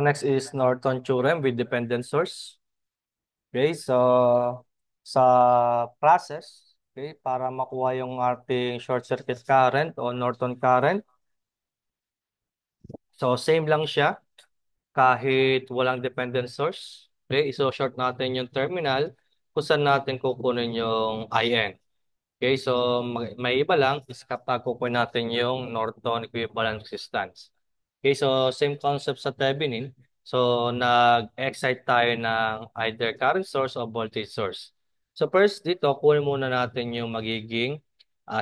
next is Norton theorem with dependent source. Okay, so sa process, okay, para makuha yung ating short circuit current o Norton current, so same lang siya kahit walang dependent source. Okay, iso-short natin yung terminal kung saan natin kukunin yung IN. Okay, so may iba lang is kapag kukunin natin yung Norton equivalent resistance. Okay, so same concept sa Thevenin. So nag-excite tayo ng either current source o voltage source. So first dito, kunin muna natin yung magiging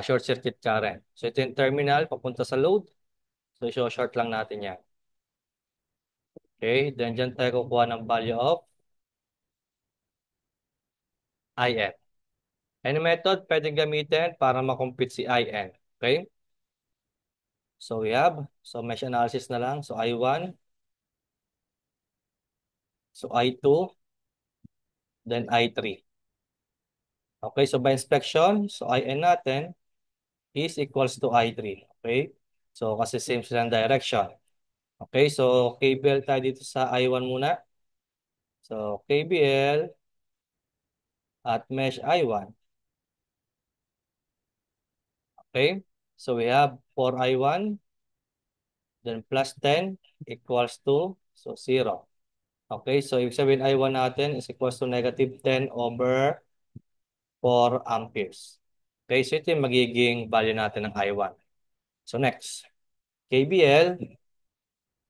short circuit current. So ito yung terminal papunta sa load. So i-short lang natin yan. Okay, then dyan tayo kukuha ng value of IN. Any method pwedeng gamitin para makompute si IN. Okay? So we have, so mesh analysis na lang. So I1, so I2, then I3. Okay, so by inspection, so IN natin is equals to I3. Okay? So kasi same silang direction. Okay, so KBL tayo dito sa I1 muna. So KBL at mesh I1. Okay? So we have 4I1, then plus 10 equals to, so 0. Okay, so ibig sabihin I1 natin is equals to negative 10 over 4 amperes. Okay, so ito yung magiging value natin ng I1. So next, KBL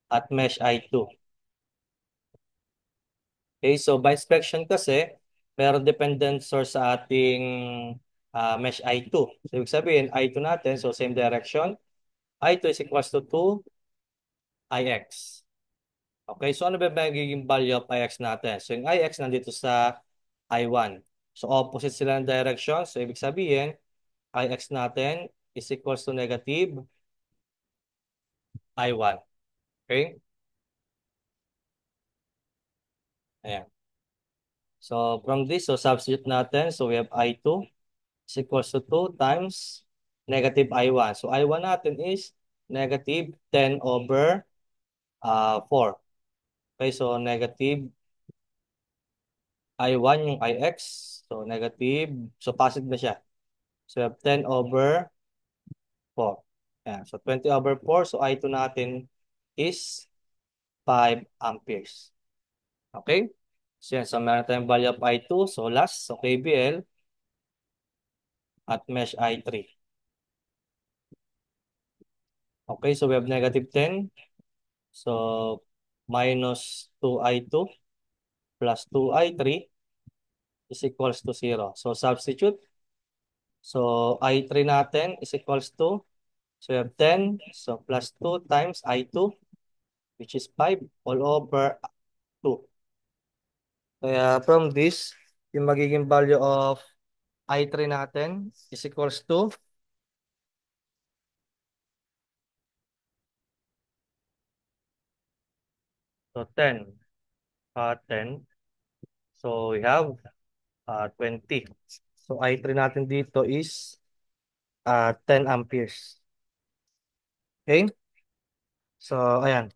at mesh I2. Okay, so by inspection kasi, meron dependent source sa ating mesh I2. So ibig sabihin, I2 natin, so same direction. I2 is equals to 2IX. Okay, so ano ba magiging value of IX natin? So yung IX nandito sa I1. So opposite sila ng direction. So ibig sabihin, IX natin is equals to negative I1. Okay? Ayan. So from this, so substitute natin. So we have I2 is equals to 2 times negative I1. So I1 natin is negative 10 over 4. Okay, so negative I1 yung IX. So negative, so positive na siya. So we have 10 over 4. Ayan. So 20 over 4. So I2 natin is 5 amperes. Okay? So yan. So meron tayong value of I2. So last, so KBL at mesh I3. Okay, so we have negative 10. So minus 2I2 plus 2I3 is equals to 0. So substitute. So I3 natin is equals to, so we have 10. So plus 2 times I2, which is 5 all over 2. Kaya from this, yung magiging value of I3 natin is equals to, so 10. 10. So we have 20. So I3 natin dito is 10 amperes. Okay? So, ayan.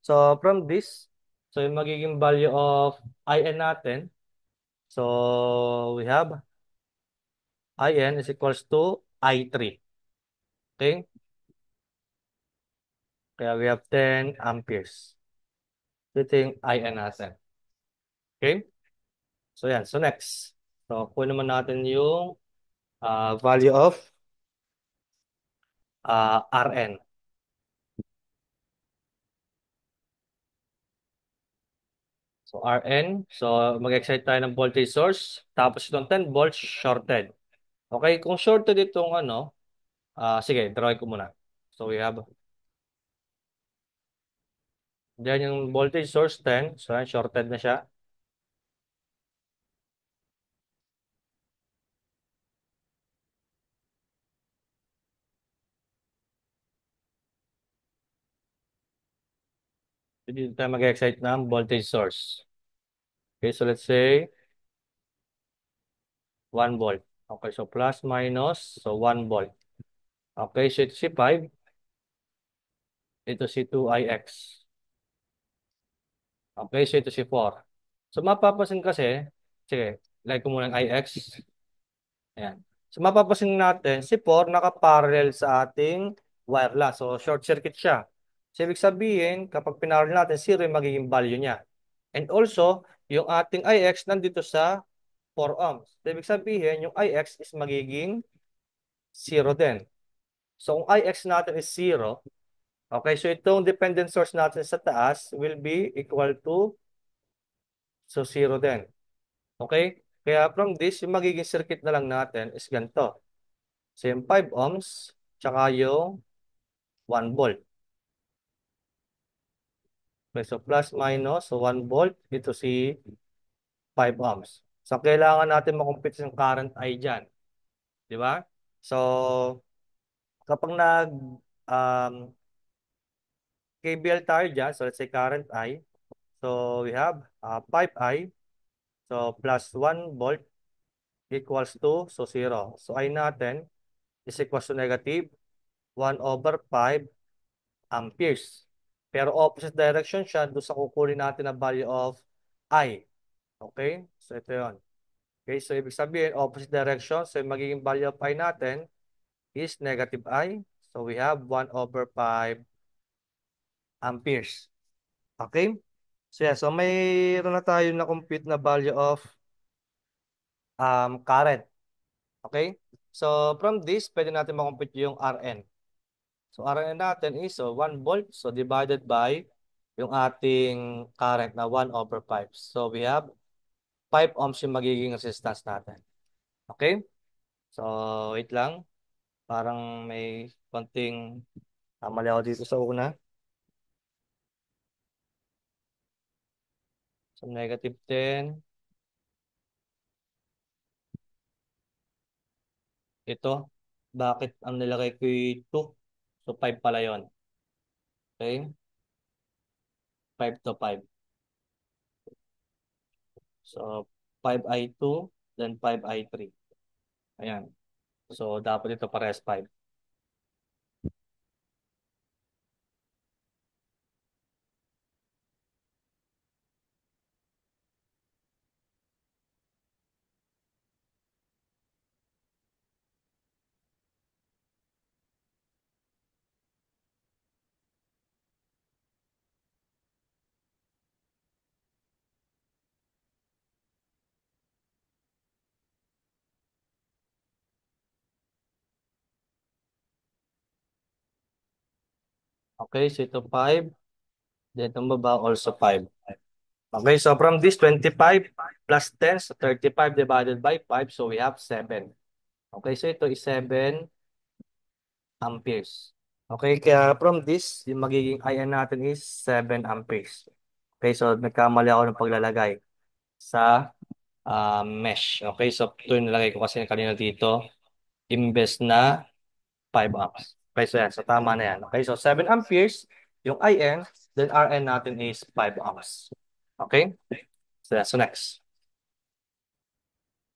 So, from this, so yung magiging value of IN natin, so we have IN is equals to I3. Okay? Kaya we have 10 amperes. Ito yung IN natin. Okay? So, yan. So, next. So, kunin naman natin yung value of RN. So, RN. So, mag-excite tayo ng voltage source. Tapos itong 10 volts shorted. Okay? Kung shorted itong ano, sige, drawing ko muna. So, we have, then yung voltage source 10. So, yan, shorted na siya. So, dito tayo mag-excite ng voltage source. Okay, so let's say 1 volt. Okay, so plus, minus, so 1 volt. Okay, so ito si 5. Ito si 2ix. Okay, so ito si 4. So mapapasin kasi, sige, like ko muna ang IX. Ayan. So mapapasin natin, si 4 nakaparallel sa ating wireless. So short circuit siya. So ibig sabihin, kapag pinarallel natin, 0 yung magiging value niya. And also, yung ating IX nandito sa 4 ohms. So ibig sabihin, yung IX is magiging 0 din. So kung IX natin is 0, okay, so itong dependent source natin sa taas will be equal to, so 0 din. Okay? Kaya from this, yung magiging circuit na lang natin is ganito. So yung 5 ohms, tsaka yung 1 volt. Okay, so plus minus, so 1 volt, ito si 5 ohms. So kailangan natin makumpit yung current I dyan. Di ba? So kapag nag um, KVL tayo dyan, so let's say current I, so we have 5I, so plus 1 volt equals to, so 0. So I natin is equals to negative 1 over 5 amperes. Pero opposite direction siya doon sa kukunin natin na value of I. Okay? So ito yun. Okay, so ibig sabihin, opposite direction. So yung magiging value of I natin is negative I. So we have 1 over 5 amperes. Okay? So yeah, so mayroon na tayo na compute na value of current. Okay? So from this, pwede natin makompute yung RN. So RN natin is 1 volt. So divided by yung ating current na 1 over 5. So we have 5 ohms yung magiging resistance natin. Okay? So wait lang. Parang may konting mali ako dito sa una. So negative 10. Ito. Bakit ang nilagay ko yung 2? So 5 pala yun. Okay? 5 to 5. So 5I2, then 5I3. Ayan. So dapat ito parehas 5. Okay, so ito 5. Then itong baba also 5. Okay, so from this 25 plus 10, so 35 divided by 5, so we have 7. Okay, so ito is 7 amperes. Okay, kaya from this, yung magiging IN natin is 7 amperes. Okay, so nagkamali ako ng paglalagay sa mesh. Okay, so ito yung nilagay ko kasi kanina dito, imbes na 5 amps. Okay, so yan, so tama na yan. Okay, so 7 amperes, yung IN, then RN natin is 5 amps. Okay, so, yeah, so next.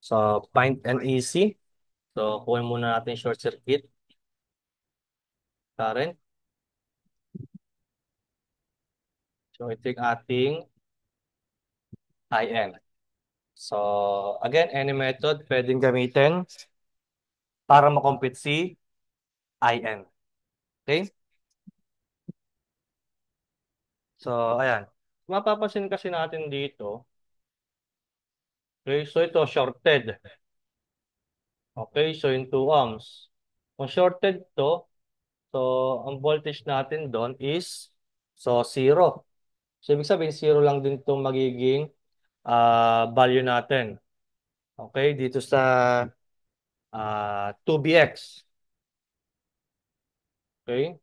So, find and easy. So, kuhin muna natin short circuit current. So, ito yung ating IN. So, again, any method pwedeng gamitin para makompute si IN. Okay? So, ayan. Mapapansin kasi natin dito, okay, so ito shorted. Okay, so yung 2 ohms. Kung shorted to, so ang voltage natin doon is so 0. So, ibig sabihin, 0 lang din itong magiging value natin. Okay, dito sa 2BX. Okay?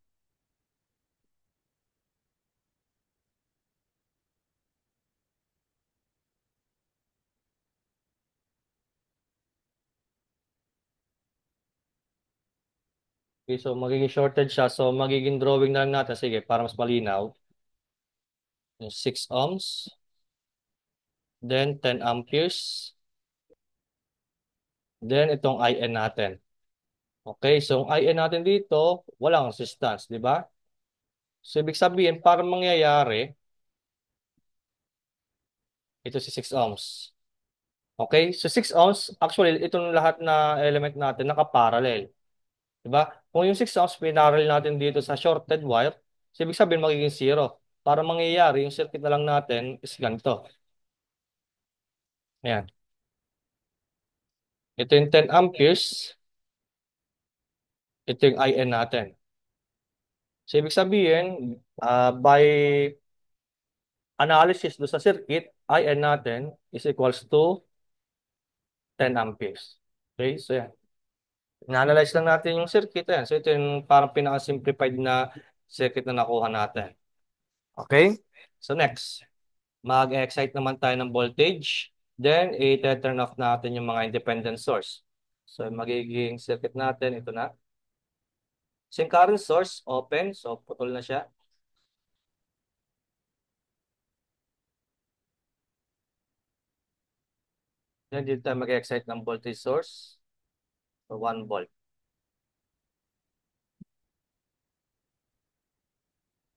Okay, so magiging shorted siya. So magiging drawing na lang natin. Sige, para mas malinaw. Yung 6 ohms. Then 10 amperes. Then itong IN natin. Okay, so ang IN natin dito, walang resistance, di ba? So ibig sabihin, para mangyayari, Ito si 6 ohms. Okay? So 6 ohms, actually, itong lahat na element natin nakaparallel. Diba? Kung yung 6 ohms pinarallel natin dito sa shorted wire, so ibig sabihin magiging zero. Para mangyayari, yung circuit na lang natin is ganito. Ayan. Ito yung 10 amperes. Ito yung IN natin. So ibig sabihin, by analysis do sa circuit, IN natin is equals to 10 amperes. Okay? So yan. Na-analyze lang natin yung circuit. Yan. So ito yung parang pinaka-simplified na circuit na nakuha natin. Okay? So next, mag-excite naman tayo ng voltage. Then, i-turn off natin yung mga independent source. So magiging circuit natin, ito na. So yung current source, open. So putol na siya. Then dito tayo mag-excite ng voltage source. So 1 volt.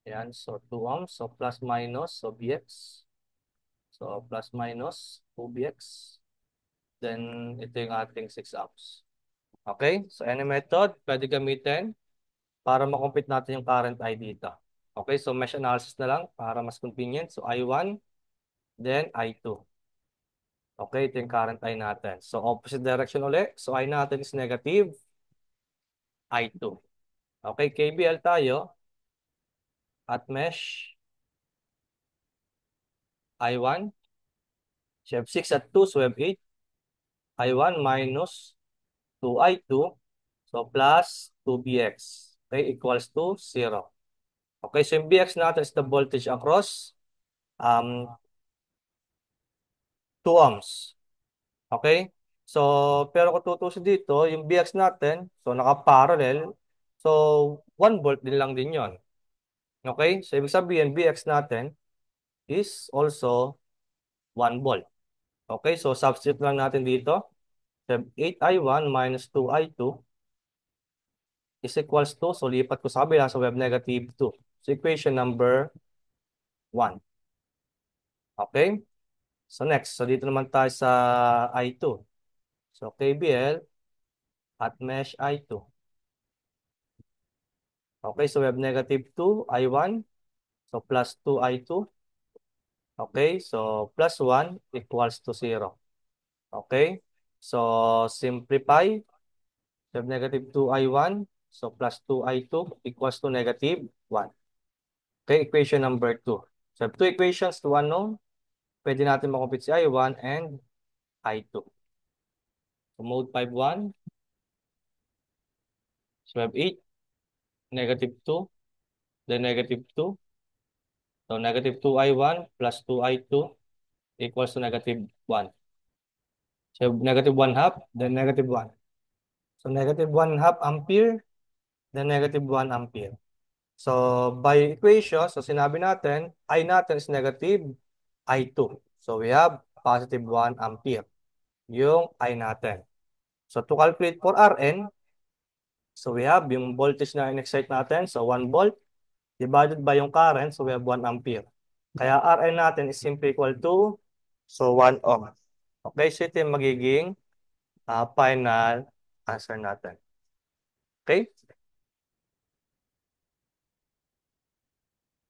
Yan. So 2 ohms. So plus minus. So BX. So plus minus 2BX. Then ito yung ating 6 amps. Okay? So any method pwede gamitin para makompute natin yung current I dito. Okay? So mesh analysis na lang para mas convenient. So I1, then I2. Okay? Ito yung current I natin. So opposite direction ulit. So I natin is negative I2. Okay? KBL tayo at mesh I1. So we have 6 at 2. So we have 8. I1 minus 2I2. So plus 2BX. Okay? Equals to 0. Okay? So yung BX natin is the voltage across um, 2 ohms. Okay? So, pero kung tutusin dito, yung BX natin, so naka-parallel, so 1 volt din lang din yon. Okay? So, ibig sabihin, BX natin is also 1 volt. Okay? So, substitute lang natin dito. So, 8I1 minus 2I2 is equals to, so lipat ko sa kabila, so we have negative 2. So, equation number 1. Okay? So, next. So, dito naman tayo sa I2. So, KBL at mesh I2. Okay, so we have negative 2, I1. So plus 2, I2. Okay, so plus 1 equals to 0. Okay, so simplify. We have negative 2, I1. So plus 2, I2 equals to negative 1. Okay, equation number 2. So we have two equations to unknown. Pwede natin makompute si I1 and I2. So mode 5, 1. So we have 8, negative 2, then negative 2. So negative 2, I1 plus 2, I2 equals to negative 1. So negative 1 half, then negative 1. So negative 1 half ampere, then negative 1 ampere. So by equation, so sinabi natin, I natin is negative I2. So we have positive 1 ampere, yung I natin. So to calculate for Rn, so we have yung voltage na in-excite natin, so 1 volt, divided by yung current, so we have 1 ampere. Kaya Rn natin is simply equal to, so 1 ohm. Okay, so ito yung magiging final answer natin. Okay?